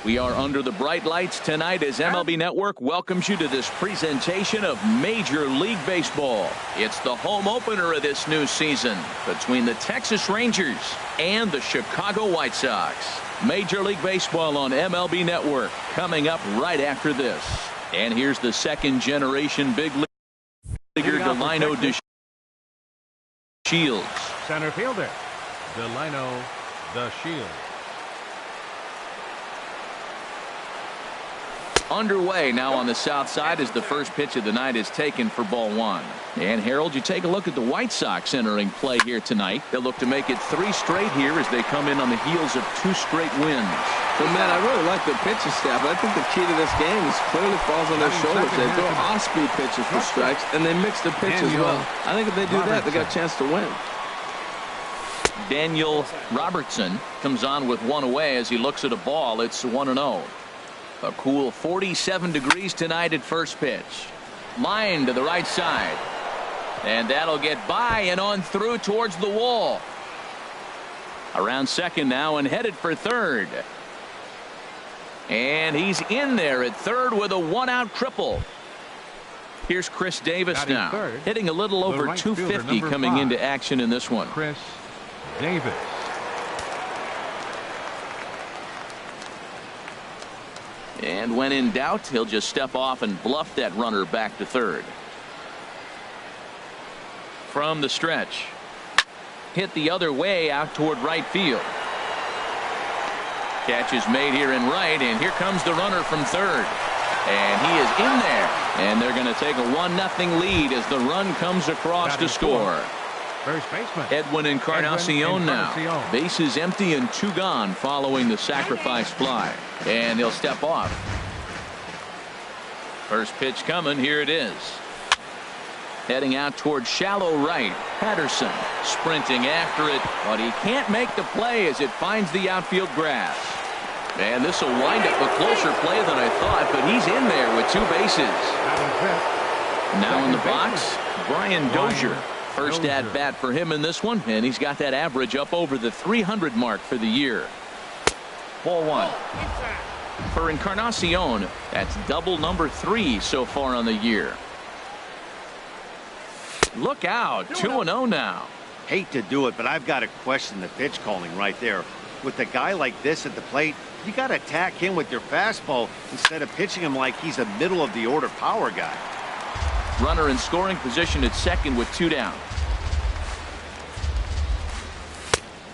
We are under the bright lights tonight as MLB Network welcomes you to this presentation of Major League Baseball. It's the home opener of this new season between the Texas Rangers and the Chicago White Sox. Major League Baseball on MLB Network coming up right after this. And here's the second generation big leaguer Delino DeShields. Center fielder Delino DeShields. Underway now on the south side as the first pitch of the night is taken for ball one. And Harold, you take a look at the White Sox entering play here tonight. They'll look to make it 3 straight here as they come in on the heels of 2 straight wins. So, Matt, I really like the pitching staff. I think the key to this game is clearly falls on their shoulders. They throw off-speed pitches for strikes, and they mix the pitch as well. I think if they do that, they got a chance to win. Daniel Robertson comes on with 1 away as he looks at a ball. It's 1-0. A cool 47 degrees tonight at first pitch. Line to the right side. And that'll get by and on through towards the wall. Around second now and headed for third. And he's in there at third with a 1-out triple. Here's Chris Davis now, hitting a little over 250 coming into action in this one. Chris Davis. And when in doubt, he'll just step off and bluff that runner back to third. From the stretch. Hit the other way out toward right field. Catch is made here in right, and here comes the runner from third. And he is in there. And they're going to take a 1-0 lead as the run comes across to score. First baseman Edwin Encarnacion now. Bases empty and 2 gone following the sacrifice fly. And he'll step off. First pitch coming. Here it is. Heading out towards shallow right. Patterson sprinting after it, but he can't make the play as it finds the outfield grass. And this will wind up a closer play than I thought, but he's in there with 2 bases. Now in the box, Brian Dozier. First at bat for him in this one, and he's got that average up over the 300 mark for the year. Ball 1. For Encarnacion, that's double number 3 so far on the year. Look out, 2-0 now. Hate to do it, but I've got to question the pitch calling right there. With a guy like this at the plate, you got to attack him with your fastball instead of pitching him like he's a middle of the order power guy. Runner in scoring position at second with 2 down.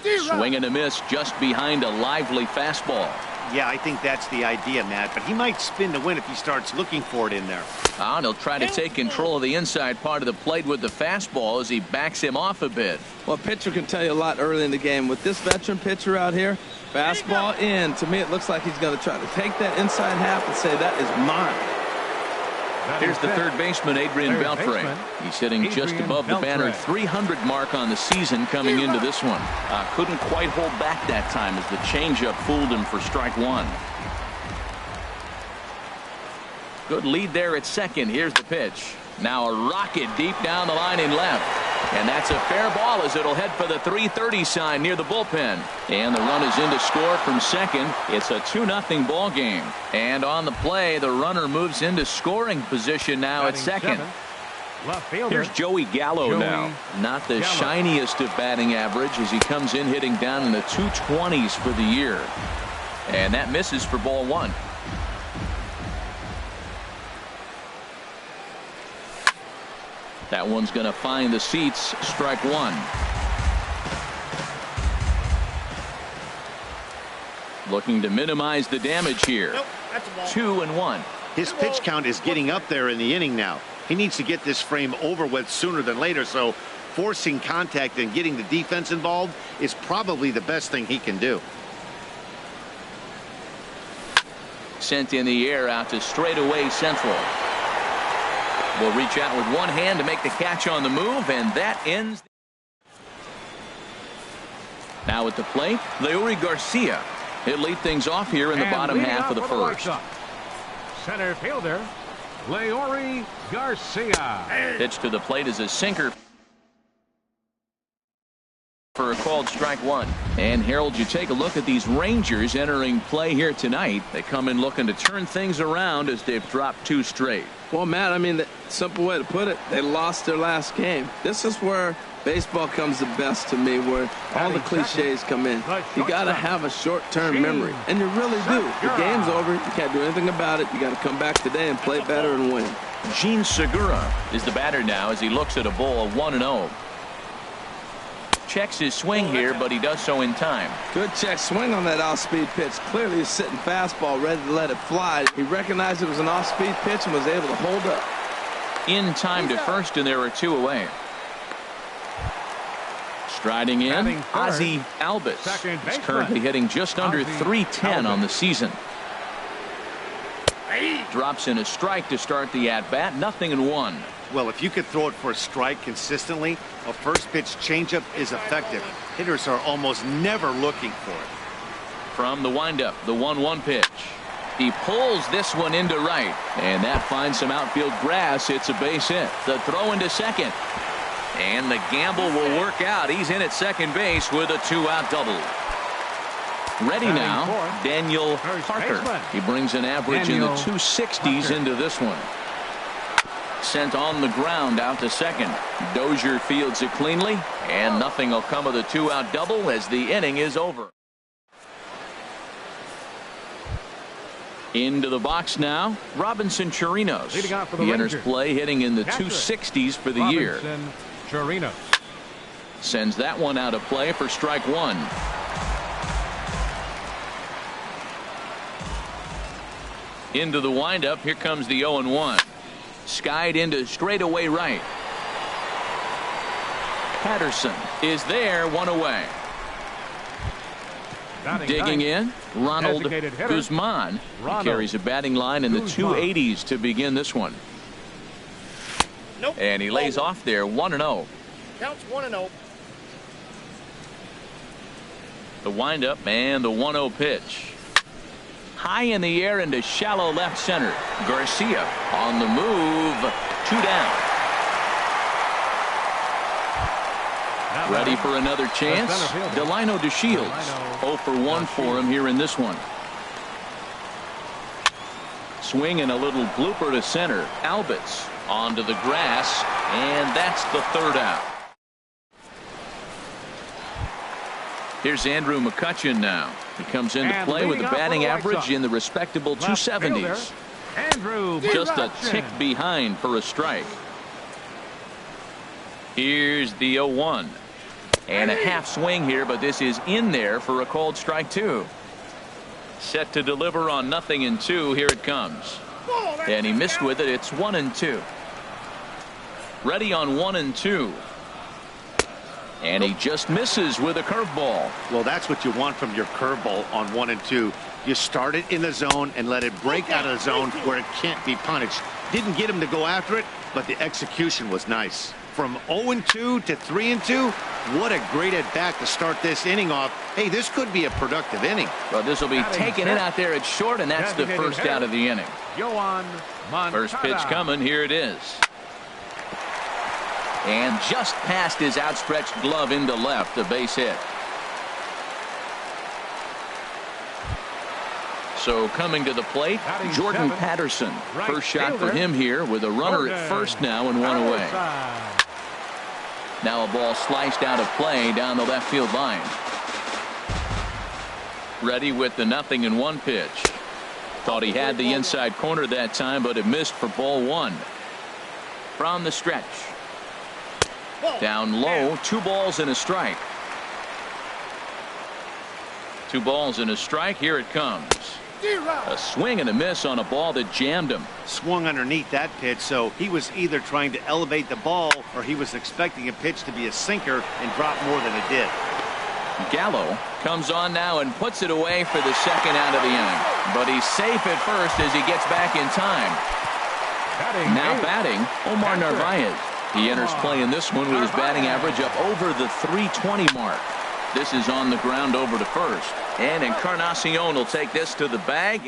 Swing and a miss just behind a lively fastball. Yeah, I think that's the idea, Matt, but he might spin to win if he starts looking for it in there. And he'll try to take control of the inside part of the plate with the fastball as he backs him off a bit. Well, a pitcher can tell you a lot early in the game. With this veteran pitcher out here, fastball in. To me, it looks like he's going to try to take that inside half and say, that is mine. Here's the third baseman, Adrian Beltre. He's hitting just above the banner 300 mark on the season coming into this one. Couldn't quite hold back that time as the changeup fooled him for strike 1. Good lead there at second. Here's the pitch. Now a rocket deep down the line in left. And that's a fair ball as it'll head for the 330 sign near the bullpen. And the run is in to score from second. It's a 2-0 ball game. And on the play, the runner moves into scoring position now at second. Here's Joey Gallo now. Not the shiniest of batting average as he comes in hitting down in the 220s for the year. And that misses for ball 1. That one's going to find the seats. Strike 1. Looking to minimize the damage here. 2-1. His pitch count is getting up there in the inning now. He needs to get this frame over with sooner than later, so forcing contact and getting the defense involved is probably the best thing he can do. Sent in the air out to straightaway central. Will reach out with one hand to make the catch on the move, and that ends. Now at the plate, Leury Garcia. He'll lead things off here in the bottom half of the first. Center fielder, Leury Garcia. Pitch to the plate is a sinker. For a called strike one. And Harold, you take a look at these Rangers entering play here tonight. They come in looking to turn things around as they've dropped 2 straight. Well, Matt, I mean, the simple way to put it, they lost their last game. This is where baseball comes the best to me, where all the cliches come in. You got to have a short-term memory, and you really do. The game's over. You can't do anything about it. You got to come back today and play better and win. Gene Segura is the batter now as he looks at a ball of 1-0. Checks his swing here, but he does so in time. Good check swing on that off-speed pitch. Clearly a sitting fastball ready to let it fly. He recognized it was an off-speed pitch and was able to hold up. In time to first, and there are 2 away. Striding in, Ozzie Albies. He's currently hitting just under .310 on the season. Drops in a strike to start the at-bat. 0-1. Well, if you could throw it for a strike consistently, a first pitch changeup is effective. Hitters are almost never looking for it. From the windup, the 1-1 pitch. He pulls this one into right, and that finds some outfield grass. It's a base hit. The throw into second, and the gamble will work out. He's in at second base with a 2-out double. Ready now, Daniel Parker. He brings an average in the 260s into this one. Sent on the ground out to second. Dozier fields it cleanly, and nothing will come of the 2-out double as the inning is over. Into the box now, Robinson Chirinos. He enters play hitting in the 260s for the year. Sends that one out of play for strike one. Into the windup, here comes the 0-1. Skied into straightaway right. Patterson is there, 1 away. Digging in, Ronald Guzman. He carries a batting line in the 280s to begin this one. And he lays off there, 1-0. Counts 1-0. The windup and the 1-0 pitch. High in the air into shallow left center. Garcia on the move. 2 down. Ready for another chance. Delino DeShields. 0 for 1 for him here in this one. Swing and a little blooper to center. Albies onto the grass, and that's the 3rd out. Here's Andrew McCutchen now. He comes into play with a batting average in the respectable 270s. Just a tick behind for a strike. Here's the 0-1. And a half swing here, but this is in there for a called strike 2. Set to deliver on 0-2. Here it comes. And he missed with it. It's 1-2. Ready on 1-2. And he just misses with a curveball. Well, that's what you want from your curveball on 1-2. You start it in the zone and let it break out of the zone where it can't be punished. Didn't get him to go after it, but the execution was nice. From 0-2 to 3-2, what a great at-bat to start this inning off. Hey, this could be a productive inning. Well, this will be taking it out there at short, and that's the first out of the inning. First pitch coming. Here it is. And just past his outstretched glove into left, a base hit. So coming to the plate, Jordan Patterson. First shot for him here with a runner at first now and 1 away. Now a ball sliced out of play down the left field line. Ready with the 0-1 pitch. Thought he had the inside corner that time, but it missed for ball 1. From the stretch. Down low, 2 balls and a strike. 2 balls and a strike. Here it comes. A swing and a miss on a ball that jammed him. Swung underneath that pitch, so he was either trying to elevate the ball or he was expecting a pitch to be a sinker and drop more than it did. Gallo comes on now and puts it away for the 2nd out of the inning. But he's safe at first as he gets back in time. Now batting, Omar Narvaez. He enters play in this one with his batting average up over the 320 mark. This is on the ground over to first. And Encarnacion will take this to the bag.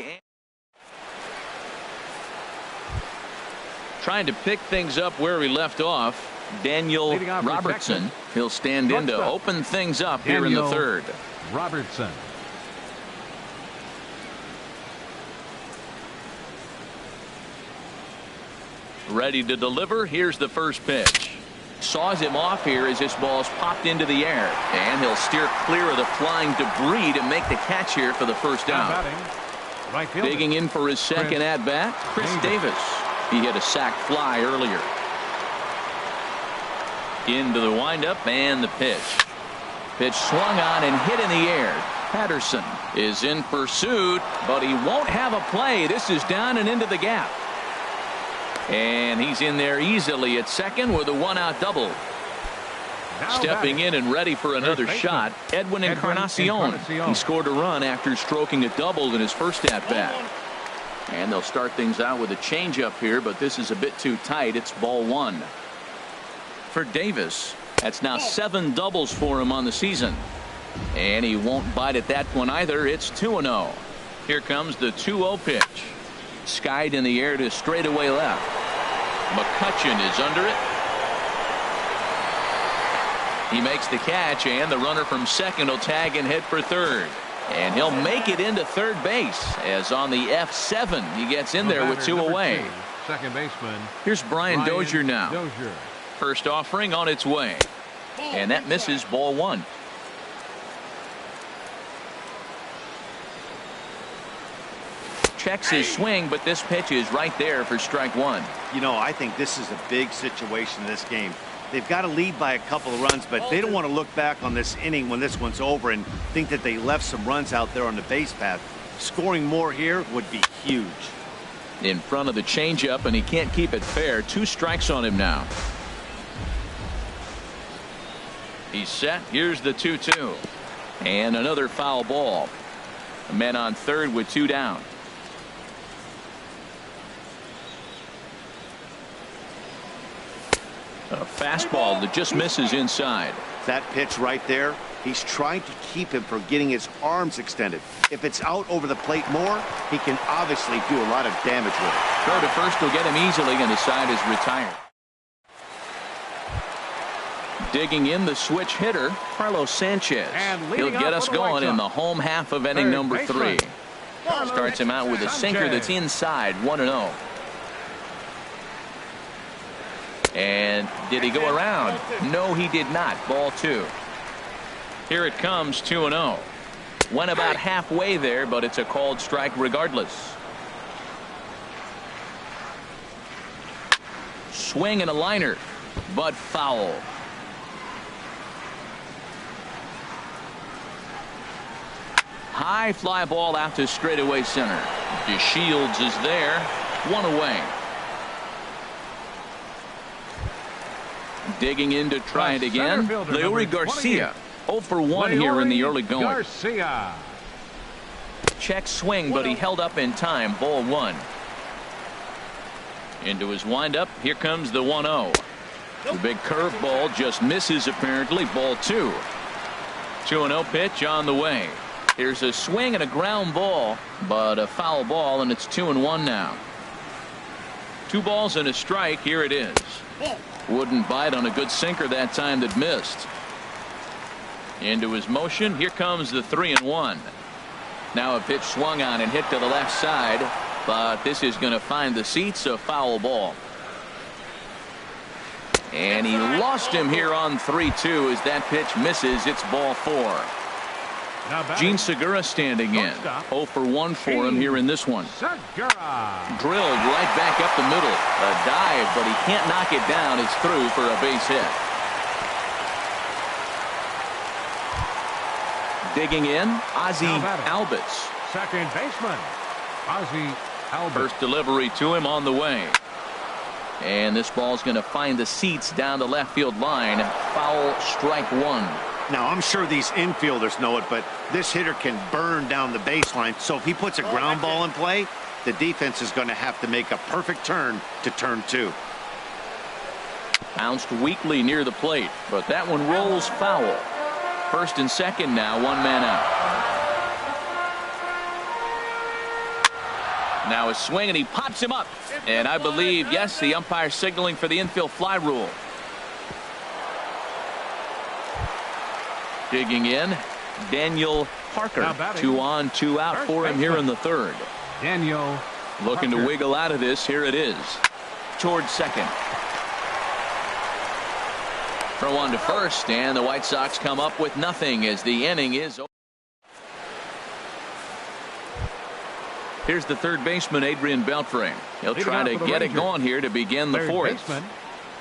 Trying to pick things up where he left off. Daniel Leading off for Robertson. Texas. He'll stand in to Shortstop. open things up here in the Daniel third. Robertson. Ready to deliver. Here's the first pitch. Saws him off here as this ball's popped into the air. And he'll steer clear of the flying debris to make the catch here for the first Now out. batting, right fielder. Digging in for his second at-bat, Chris Davis. He hit a sac fly earlier. Into the windup and the pitch. Pitch swung on and hit in the air. Patterson is in pursuit, but he won't have a play. This is down and into the gap. And he's in there easily at second with a one-out double. Now Stepping in and ready for another baseman, shot, Edwin Encarnacion. He scored a run after stroking a double in his first at-bat. And they'll start things out with a changeup here, but this is a bit too tight. It's ball one. For Davis, that's now 7 doubles for him on the season. And he won't bite at that one either. It's 2-0. Here comes the 2-0 pitch. Skied in the air to straightaway left. McCutchen is under it. He makes the catch, and the runner from second will tag and head for third. And he'll make it into third base, as on the F7 he gets in there with 2 away. Second baseman. Here's Brian Dozier now. Dozier. First offering on its way. And that misses, ball one. Checks his swing, but this pitch is right there for strike one. You know, I think this is a big situation in this game. They've got to lead by a couple of runs, but they don't want to look back on this inning when this one's over and think that they left some runs out there on the base path. Scoring more here would be huge. In front of the changeup, and he can't keep it fair. 2 strikes on him now. He's set. Here's the 2-2. And another foul ball. A man on third with 2 down. A fastball that just misses inside. That pitch right there, he's trying to keep him from getting his arms extended. If it's out over the plate more, he can obviously do a lot of damage with it. Throw to first will get him easily, and the side is retired. Digging in the switch hitter, Carlos Sanchez. He'll get us going in the home half of inning number 3. Starts him out with a sinker that's inside, 1-0. And did he go around? No, he did not. Ball 2. Here it comes, 2-0. Went about halfway there, but it's a called strike regardless. Swing and a liner, but foul. High fly ball out to straightaway center. DeShields is there. 1 away. Digging in to try it again. Leury Garcia. 0 for 1 here in the early going. Garcia. Check swing, but he held up in time. Ball 1. Into his windup. Here comes the 1-0. The big curveball just misses apparently. Ball 2. 2-0 pitch on the way. Here's a swing and a ground ball, but a foul ball, and it's 2-1 now. 2 balls and a strike. Here it is. Wouldn't bite on a good sinker that time that missed. Into his motion. Here comes the 3-1. Now a pitch swung on and hit to the left side, but this is going to find the seats. A foul ball. And he lost him here on 3-2 as that pitch misses. It's ball 4. Gene Segura standing in. 0 for 1 for him here in this one. Drilled right back up the middle. A dive, but he can't knock it down. It's through for a base hit. Digging in, Ozzie Albies. Second baseman, Ozzie Albies. First delivery to him on the way. And this ball's going to find the seats down the left field line. Foul, strike 1. Now, I'm sure these infielders know it, but this hitter can burn down the baseline. So if he puts a ground ball in play, the defense is going to have to make a perfect turn to turn 2. Bounced weakly near the plate, but that one rolls foul. First and second now, 1 man out. Now a swing, and he pops him up. And I believe, yes, the umpire signaling for the infield fly rule. Digging in, Daniel Parker. 2 on, 2 out for him here in the third. Daniel looking to wiggle out of this. Here it is. Towards second. Throw on to first, and the White Sox come up with nothing as the inning is over. Here's the third baseman, Adrian Beltre. He'll try to get it going here to begin the fourth.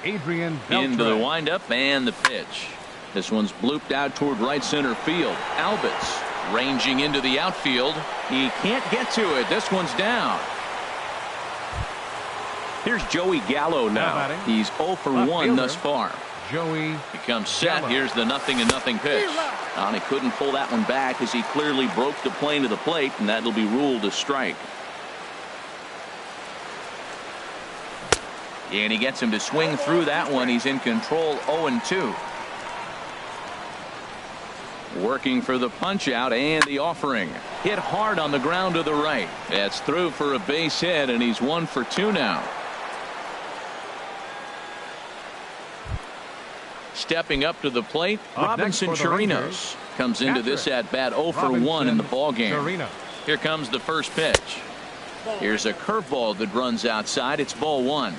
Adrian Into the windup and the pitch. This one's blooped out toward right center field. Albitz ranging into the outfield. He can't get to it. This one's down. Here's Joey Gallo now. He's 0 for 1 thus far. Joey becomes set. Here's the 0-0 pitch. And he couldn't pull that one back as he clearly broke the plane to the plate, and that'll be ruled a strike. And he gets him to swing through that one. He's in control, 0-2. Working for the punch out and the offering. Hit hard on the ground to the right. That's through for a base hit, and he's 1 for 2 now. Stepping up to the plate, Robinson Chirinos comes into this at bat 0 for 1 in the ball game. Here comes the first pitch. Here's a curveball that runs outside. It's ball 1.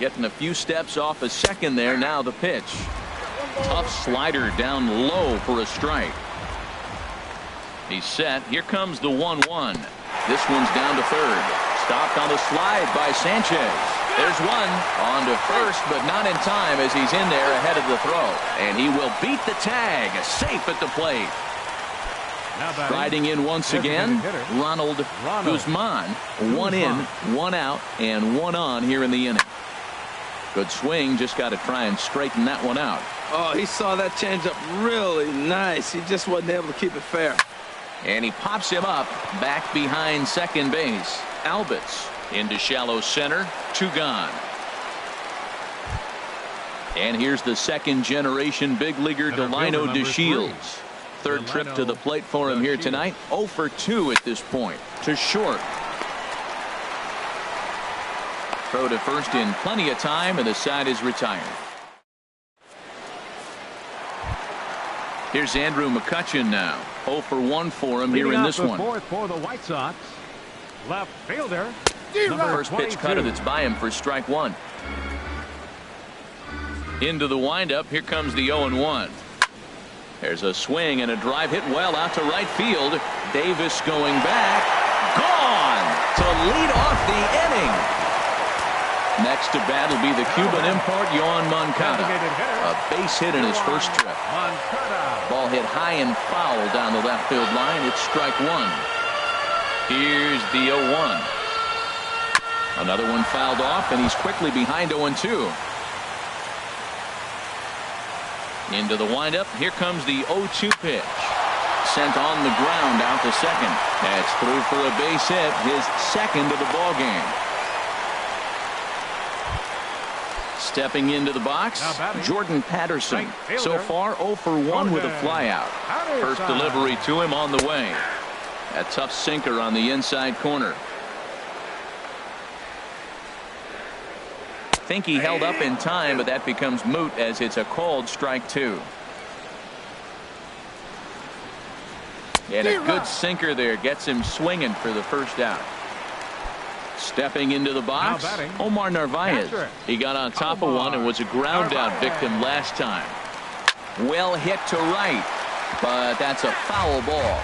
Getting a few steps off a second there. Now the pitch. Tough slider down low for a strike. He's set. Here comes the 1-1. This one's down to third. Stopped on the slide by Sanchez. There's one on to first, but not in time as he's in there ahead of the throw. And he will beat the tag. Safe at the plate. Striding in once again, Ronald Guzman. 1 in, 1 out, and 1 on here in the inning. Good swing. Just got to try and straighten that one out. Oh, he saw that changeup really nice. He just wasn't able to keep it fair. And he pops him up back behind second base. Albitz into shallow center. 2 gone. And here's the second generation big leaguer Delino DeShields. Third trip to the plate for him here tonight. 0 for 2 at this point. To short. Throw to first in plenty of time, and the side is retired. Here's Andrew McCutchen now. 0 for 1 for him here in this one. Fourth for the White Sox. Left fielder. First pitch cutter that's by him for strike 1. Into the windup. Here comes the 0-1. There's a swing and a drive hit well out to right field. Davis going back. Gone to lead off the inning. Next to bat will be the Cuban import, Yoan Moncada. A base hit in his first trip. Ball hit high and foul down the left field line. It's strike 1. Here's the 0-1. Another one fouled off, and he's quickly behind 0-2. Into the windup. Here comes the 0-2 pitch. Sent on the ground out to second. That's through for a base hit, his second of the ball game. Stepping into the box, Jordan Patterson. So far 0 for 1 with a flyout. First delivery to him on the way. A tough sinker on the inside corner. Think he held up in time, but that becomes moot as it's a called strike 2. And a good sinker there gets him swinging for the first out. Stepping into the box, Omar Narvaez. He got on top of one and was a ground out victim last time. Well hit to right, but that's a foul ball.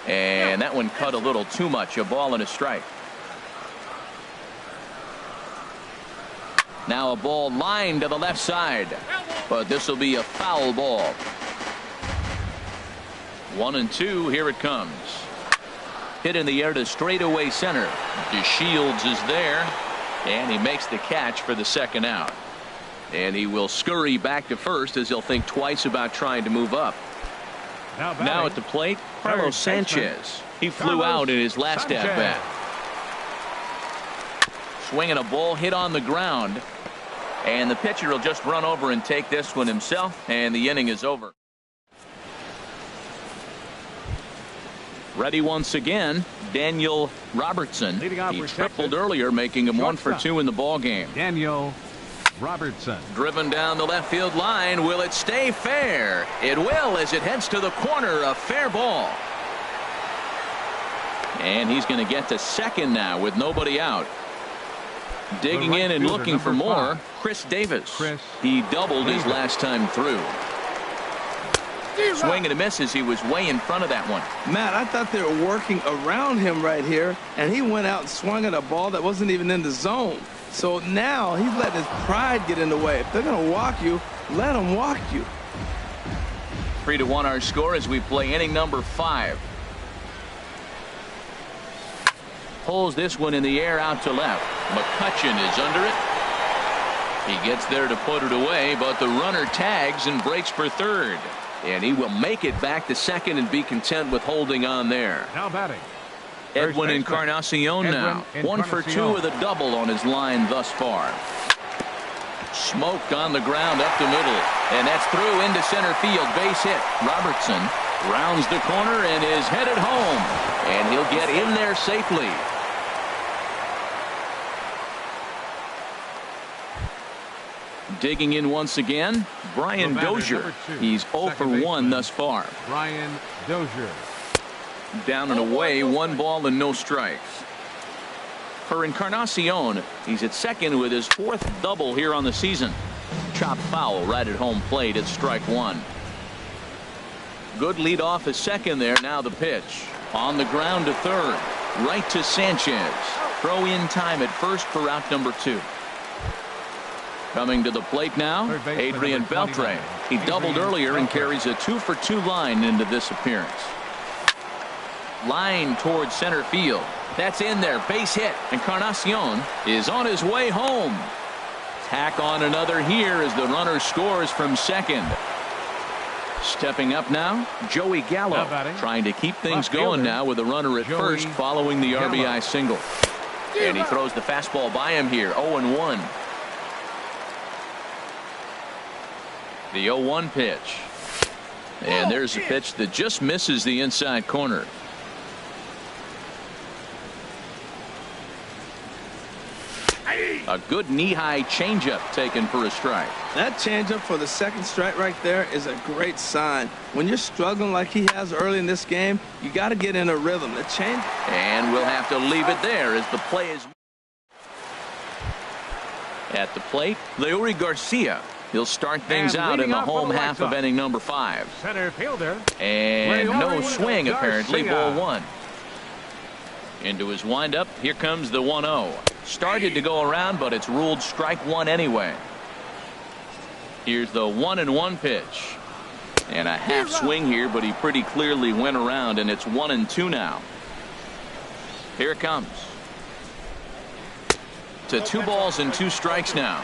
And that one cut a little too much. A ball and a strike. Now a ball lined to the left side, but this will be a foul ball. 1-2. Here it comes. Hit in the air to straightaway center. DeShields is there, and he makes the catch for the second out. And he will scurry back to first as he'll think twice about trying to move up. Now at the plate, Carlos Sanchez. He flew out in his last at-bat. Swinging a ball hit on the ground. And the pitcher will just run over and take this one himself, and the inning is over. Ready once again, Daniel Robertson. Leading off He for tripled Texas. earlier, making him 1 for Shortstop. 2 in the ball game. Daniel Robertson. Driven down the left field line. Will it stay fair? It will, as it heads to the corner. A fair ball. And he's going to get to second now with nobody out. Digging right in and fielder, looking for number more, 5. Chris Davis. Chris He doubled his Davis. last time through. Swing and a miss as he was way in front of that one. Matt, I thought they were working around him right here, and he went out and swung at a ball that wasn't even in the zone. So now he's letting his pride get in the way. If they're going to walk you, let them walk you. 3-1 our score as we play inning number 5. Pulls this one in the air out to left. McCutcheon is under it. He gets there to put it away, but the runner tags and breaks for third. And he will make it back to second and be content with holding on there. Now batting. Edwin First baseman, Encarnacion now. Edwin 1 for 2 Encarnacion. with a double on his line thus far. Smoke on the ground up the middle. And that's through into center field. Base hit. Robertson rounds the corner and is headed home. And he'll get in there safely. Digging in once again, Brian The batter, Dozier. number 2, He's 0 for second 1 baseman. thus far. Brian Dozier. Down and away, 1 ball and no strikes. For Encarnacion, he's at second with his 4th double here on the season. Chop foul right at home plate at strike 1. Good lead off at second there. Now the pitch. On the ground to third. Right to Sanchez. Throw in time at first for out number 2. Coming to the plate now, Third baseman, Adrian number 29. Beltre. He doubled Adrian earlier and Beltre. carries a 2 for 2 line into this appearance. Line towards center field. That's in there. Base hit. Encarnacion is on his way home. Tack on another here as the runner scores from second. Stepping up now, Joey Gallo. Now batting. Trying to keep things Left going fielder, now with a runner at Joey first following the Gallo. RBI single. And he throws the fastball by him here. 0-1. The 0-1 pitch. And there's a pitch that just misses the inside corner. A good knee-high changeup taken for a strike. That changeup for the second strike right there is a great sign. When you're struggling like he has early in this game, you got to get in a rhythm. The change. And we'll have to leave it there as the play is. At the plate, Leury Garcia. He'll start things And out in leading the off for home the White half of Sox. inning number 5. Center fielder. And Leury no swing apparently. Garcia. Ball 1. Into his windup. Here comes the 1-0. Started to go around, but it's ruled strike 1 anyway. Here's the 1-1 pitch. And a half swing here, but he pretty clearly went around, and it's 1-2 now. Here it comes. To 2 balls and 2 strikes now.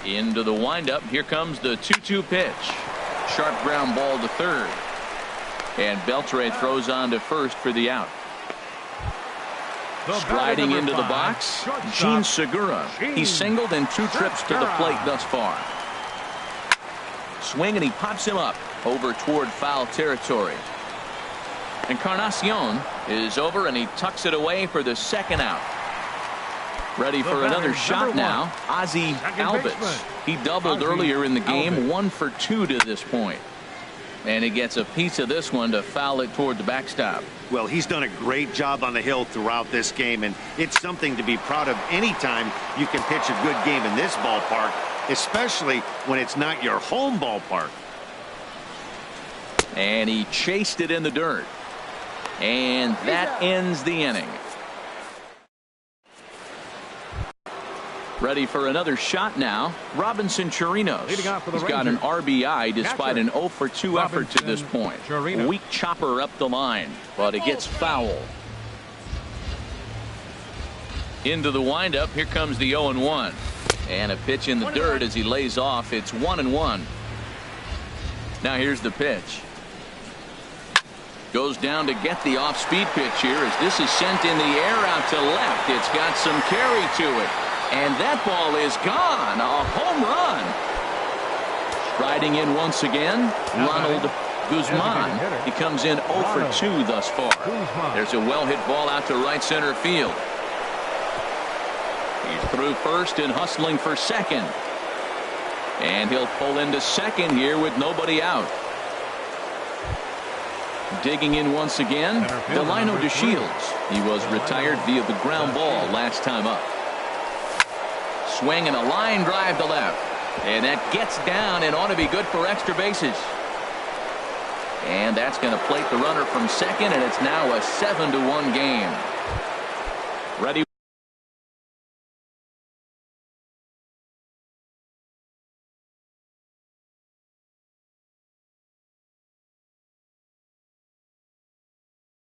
Into the windup. Here comes the 2-2 pitch. Sharp ground ball to third. And Beltre throws on to first for the out. The batter, Striding number into the 5, box, shortstop, Gene Segura. Gene He's singled in 2 trips to the Segura. plate thus far. Swing and he pops him up over toward foul territory. Encarnacion is over and he tucks it away for the second out. Ready for batter, another shot number now. Ozzie second Albies. baseman. He doubled Ozzie earlier in the game. Albies. 1 for 2 to this point. And he gets a piece of this one to foul it toward the backstop. Well, he's done a great job on the hill throughout this game, and it's something to be proud of anytime you can pitch a good game in this ballpark, especially when it's not your home ballpark. And he chased it in the dirt. And that ends the inning. Ready for another shot now. Robinson Chirinos. Leading off for the He's got an Rangers. RBI despite Catcher. an 0 for 2 effort to this Robinson point. Chirinos. Weak chopper up the line, but it gets foul. Into the windup. Here comes the 0-1. And a pitch in the dirt as he lays off. It's 1-1. Now here's the pitch. Goes down to get the off-speed pitch here as this is sent in the air out to left. It's got some carry to it. And that ball is gone. A home run. Striding in once again, Ronald Guzman. He comes in 0 for 2 thus far. There's a well-hit ball out to right center field. He's through first and hustling for second. And he'll pull into second here with nobody out. Digging in once again, Delino DeShields. He was retired via the ground ball last time up. Swing and a line drive to left. And that gets down and ought to be good for extra bases. And that's going to plate the runner from second, and it's now a 7-1 game. Ready.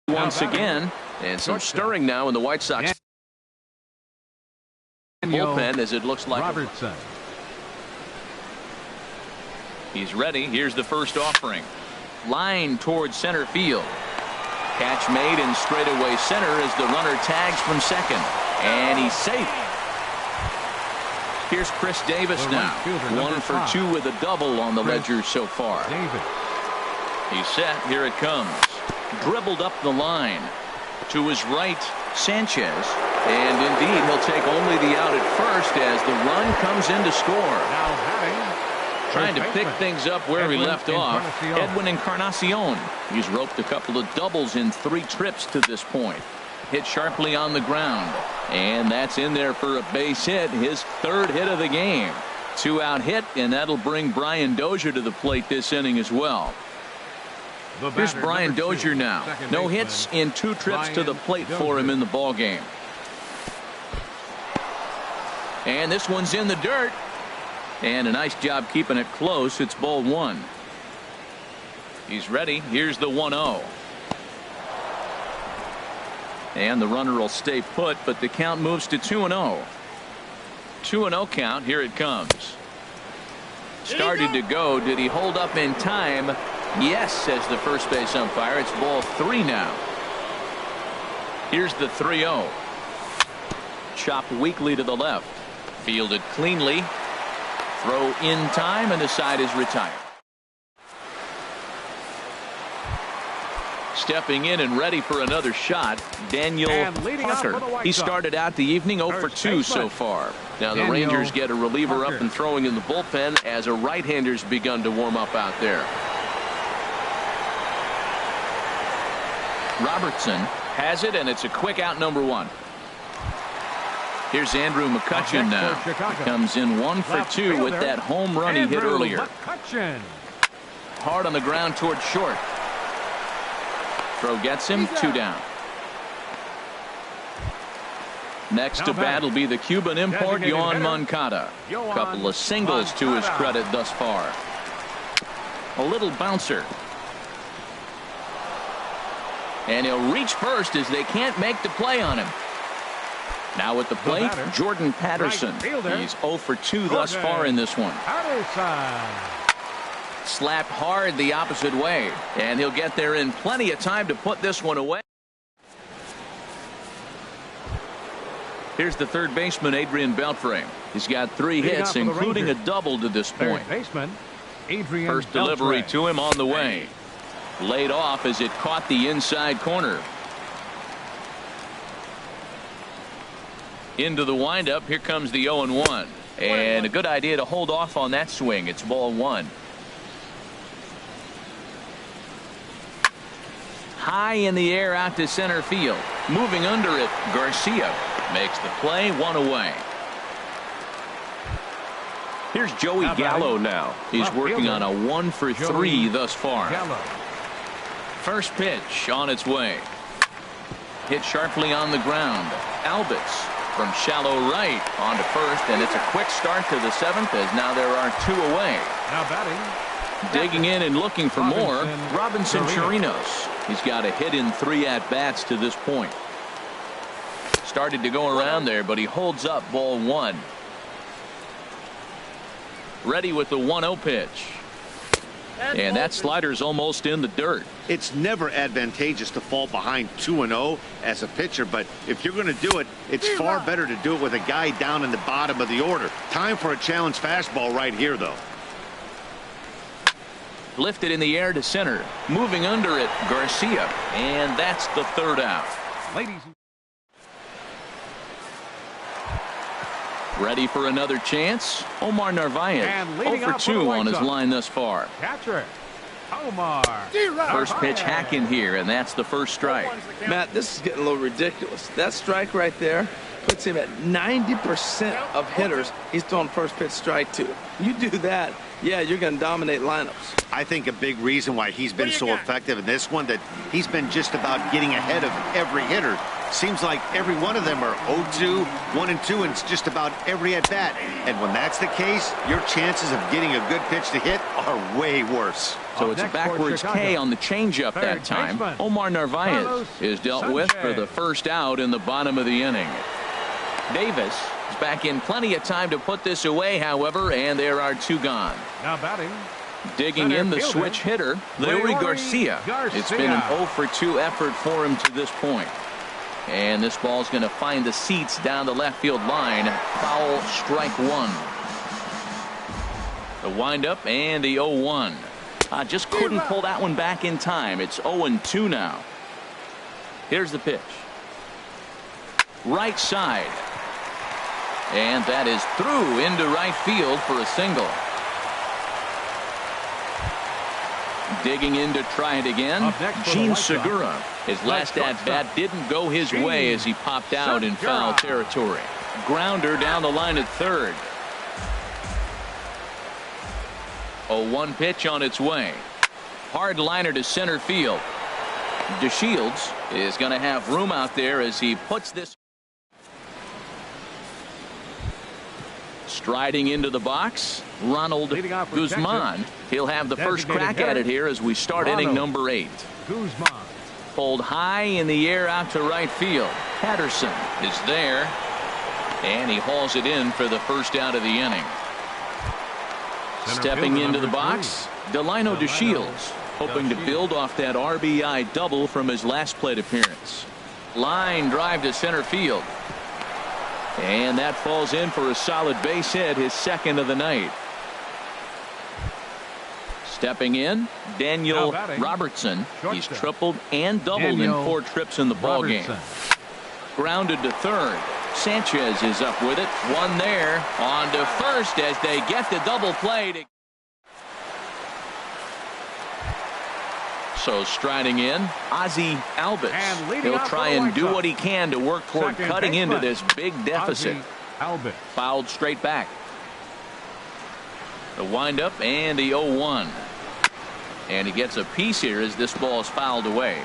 Once again, and some stirring now in the White Sox bullpen as it looks like Robertson. He's ready. Here's the first offering. Line towards center field. Catch made in straightaway center as the runner tags from second. And he's safe. Here's Chris Davis now. 1 for 2 with a double on the ledger so far. He's set. Here it comes. Dribbled up the line. To his right, Sanchez. And indeed, he'll take only the out at first as the run comes in to score. Trying to pick things up where he left off. Edwin Encarnacion. He's roped a couple of doubles in 3 trips to this point. Hit sharply on the ground. And that's in there for a base hit. His 3rd hit of the game. 2-out hit, and that'll bring Brian Dozier to the plate this inning as well. Here's Brian Dozier now. No hits in 2 trips to the plate for him in the ball game. And this one's in the dirt. And a nice job keeping it close. It's ball 1. He's ready. Here's the 1-0. And the runner will stay put, but the count moves to 2-0. 2-0 count. Here it comes. Started to go. Did he hold up in time? Yes, says the first base umpire. It's ball 3 now. Here's the 3-0. Chopped weakly to the left. Fielded cleanly. Throw in time, and the side is retired. Stepping in and ready for another shot, Daniel Parker. He started out the evening 0 for 2 so far. Now the Rangers get a reliever up and throwing in the bullpen as a right-hander's begun to warm up out there. Robertson has it, and it's a quick out, number 1. Here's Andrew McCutchen now. He comes in 1 for 2 with that home run he hit earlier. Hard on the ground toward short. Throw gets him. 2 down. Next to bat will be the Cuban import, Yoan Moncada. Couple of singles to his credit thus far. A little bouncer. And he'll reach first as they can't make the play on him. Now at the plate, Jordan Patterson. He's 0 for 2 thus far in this one. Slapped hard the opposite way, and he'll get there in plenty of time to put this one away. Here's the third baseman, Adrian Beltre. He's got 3 hits, including a double to this point. First delivery to him on the way. Laid off as it caught the inside corner. Into the windup. Here comes the 0-1. And a good idea to hold off on that swing. It's ball 1. High in the air out to center field. Moving under it, Garcia makes the play. 1 away. Here's Joey Gallo now. He's working on a 1 for 3 thus far. First pitch on its way. Hit sharply on the ground. Albitz from shallow right on to first, and it's a quick start to the 7th as now there are 2 away. Now batting. Digging in and looking for more, Robinson Chirinos. He's got a hit in 3 at-bats to this point. Started to go around there, but he holds up. Ball 1. Ready with the 1-0 pitch. And that slider's almost in the dirt. It's never advantageous to fall behind 2-0 as a pitcher, but if you're going to do it, it's far better to do it with a guy down in the bottom of the order. Time for a challenge fastball right here, though. Lifted in the air to center. Moving under it, Garcia. And that's the third out. Ladies. Ready for another chance? Omar Narvaez, And 0 leading for off for 2 the on his White Sox. line thus far. Catcher, Omar. First pitch hacking here, and that's the first strike. Matt, this is getting a little ridiculous. That strike right there puts him at 90% of hitters he's throwing first pitch strike to. You do that, yeah, you're going to dominate lineups. I think a big reason why he's been so effective in this one, that he's been just about getting ahead of every hitter. Seems like every one of them are 0-2, 1-2, and it's just about every at bat. And when that's the case, your chances of getting a good pitch to hit are way worse. So it's a backwards K on the changeup that time. Omar Narvaez is dealt with for the first out in the bottom of the inning. Davis is back in plenty of time to put this away, however, and there are 2 gone. Now batting. Digging in the switch hitter, Leury Garcia. It's been an 0 for 2 effort for him to this point. And this ball's going to find the seats down the left field line. Foul, strike 1. The windup and the 0-1. Just couldn't pull that one back in time. It's 0-2 now. Here's the pitch. Right side. And that is through into right field for a single. Digging in to try it again. Gene Segura. His last at-bat didn't go his way as he popped out in foul territory. Grounder down the line at third. 0-1 pitch on its way. Hard liner to center field. DeShields is going to have room out there as he puts this. Striding into the box, Ronald Guzman. He'll have the first crack at it here as we start inning number 8. Guzman. Pulled high in the air out to right field. Patterson is there, and he hauls it in for the first out of the inning. Stepping into the box, Delino DeShields, hoping to build off that RBI double from his last plate appearance. Line drive to center field. And that falls in for a solid base hit, his second of the night. Stepping in, Daniel Robertson. He's tripled and doubled in 4 trips in the ballgame. Grounded to third. Sanchez is up with it. One there. On to first as they get the double play. So striding in, Ozzie Albies. He'll try and do what he can to work toward cutting into this big deficit. Fouled straight back. The windup and the 0-1. And he gets a piece here as this ball is fouled away.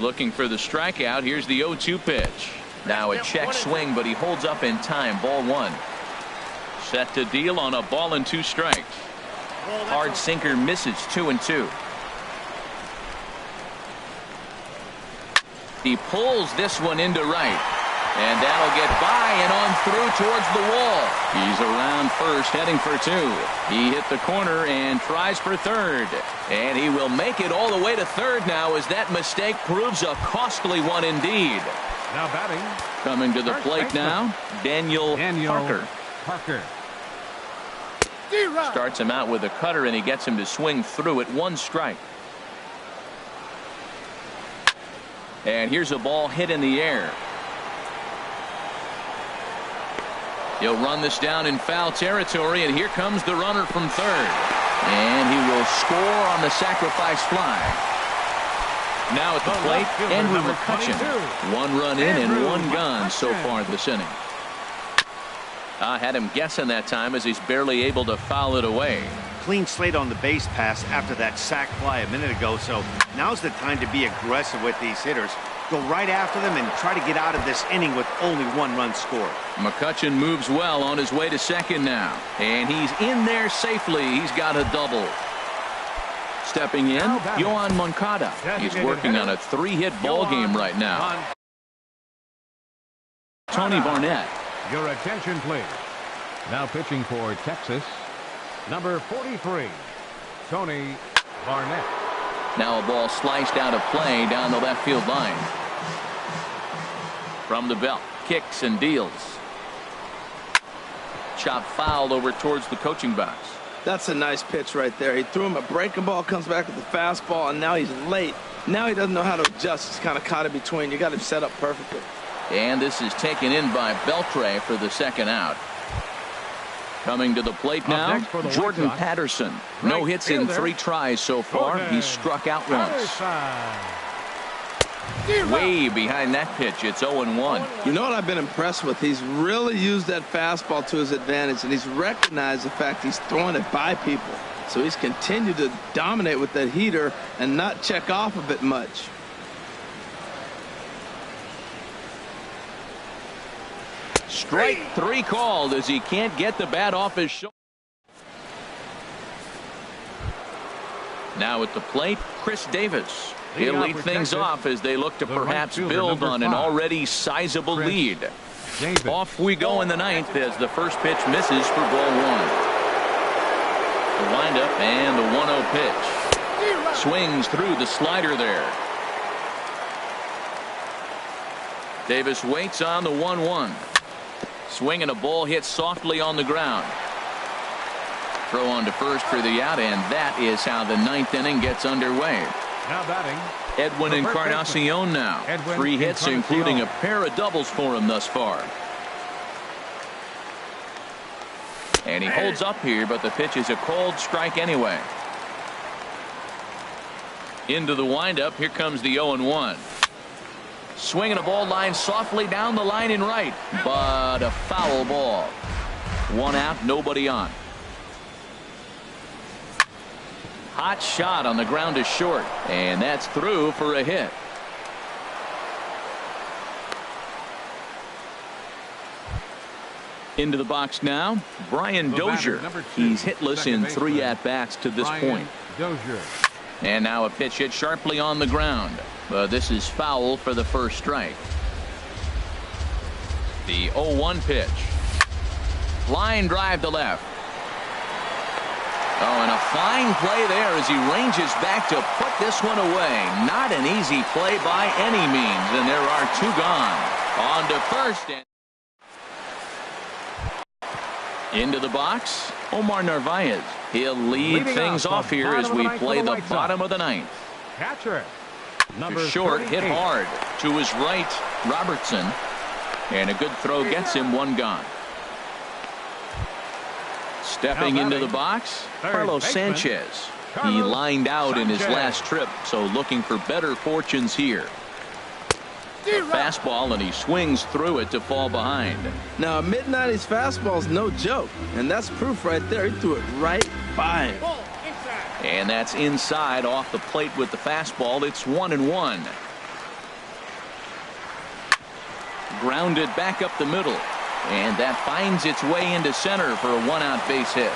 Looking for the strikeout. Here's the 0-2 pitch. Now a check swing, but he holds up in time. Ball 1. Set to deal on a ball and 2 strikes. Hard sinker misses 2-2. He pulls this one into right. And that'll get by and on through towards the wall. He's around first, heading for 2. He hit the corner and tries for third. And he will make it all the way to third now as that mistake proves a costly one indeed. Now batting. Coming to the plate now, Daniel Parker. Starts him out with a cutter and he gets him to swing through it. 1 strike. And here's a ball hit in the air. He'll run this down in foul territory, and here comes the runner from third. And he will score on the sacrifice fly. Now at the plate, Andrew McCutchen. 1 run in and 1 gone so far this inning. I had him guessing that time as he's barely able to foul it away. Clean slate on the base pass after that sac fly a minute ago, so now's the time to be aggressive with these hitters. Go right after them and try to get out of this inning with only 1 run scored. McCutchen moves well on his way to second now. And he's in there safely. He's got a double. Stepping in, Yohan Moncada. He's working on a 3-hit ball game right now. Tony Barnett. Your attention, please. Now pitching for Texas, number 43, Tony Barnett. Now a ball sliced out of play down the left field line. From the belt, kicks and deals. Chop fouled over towards the coaching box. That's a nice pitch right there. He threw him a breaking ball, comes back with the fastball, and now he's late. Now he doesn't know how to adjust. He's kind of caught in between. You got him set up perfectly. And this is taken in by Beltre for the second out. Coming to the plate now, Jordan Patterson. No hits in 3 tries so far. He's struck out once. Way behind that pitch. It's 0-1. You know what I've been impressed with? He's really used that fastball to his advantage, and he's recognized the fact he's throwing it by people. So he's continued to dominate with that heater and not check off of it much. Strike 3 called as he can't get the bat off his shoulder. Now at the plate, Chris Davis. He'll lead things off as they look to perhaps build on an already sizable lead. Off we go in the 9th as the first pitch misses for ball 1. The windup and the 1-0 pitch. Swings through the slider there. Davis waits on the 1-1. Swing and a ball hit softly on the ground. Throw on to first for the out, and that is how the 9th inning gets underway. Now batting, Edwin Encarnacion now. 3 hits, including a pair of doubles for him thus far. And he holds up here, but the pitch is a cold strike anyway. Into the windup. Here comes the 0-1. Swinging a ball line softly down the line in right, but a foul ball. 1 out, nobody on. Hot shot on the ground to short, and that's through for a hit. Into the box now, Brian Dozier. He's hitless in 3 at-bats to this point. And now a pitch hit sharply on the ground, but this is foul for the first strike. The 0-1 pitch. Line drive to left. Oh, and a fine play there as he ranges back to put this one away. Not an easy play by any means, and there are 2 gone. On to first. Into the box, Omar Narvaez. He'll lead things off here as we play the bottom of the 9th. Catcher. Number short, hit hard. To his right, Robertson. And a good throw gets him 1 gone. Stepping into the box, Carlos Sanchez. He lined out in his last trip, so looking for better fortunes here. Fastball, and he swings through it to fall behind. Now, a mid-90s fastball is no joke, and that's proof right there. He threw it right by him. And that's inside off the plate with the fastball. It's 1-1. Grounded back up the middle. And that finds its way into center for a 1-out base hit.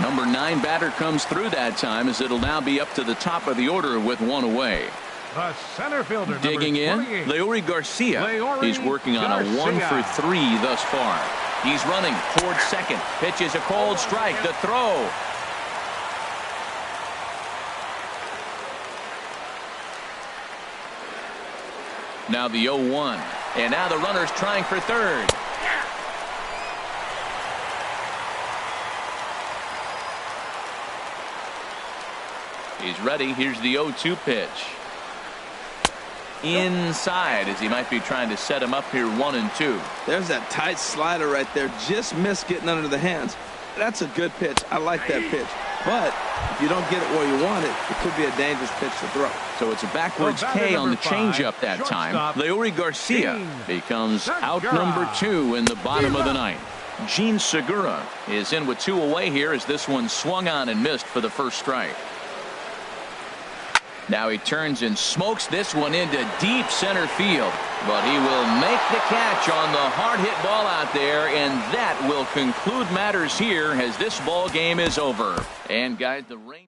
Number 9 batter comes through that time as it'll now be up to the top of the order with 1 away. The center fielder, digging in, Leury Garcia. He's working on a 1 for 3 thus far. He's running towards second. Pitches a cold strike. The throw. Now the 0-1. And now the runner's trying for third. He's ready. Here's the 0-2 pitch. Inside as he might be trying to set him up here 1-2. There's that tight slider right there. Just missed getting under the hands. That's a good pitch. I like that pitch. But if you don't get it where you want it, it could be a dangerous pitch to throw. So it's a backwards K on the changeup that time. Leury Garcia becomes out number 2 in the bottom of the 9th. Gene Segura is in with 2 away here as this one swung on and missed for the first strike. Now he turns and smokes this one into deep center field, but he will make the catch on the hard hit ball out there, and that will conclude matters here as this ball game is over. And guys, the rain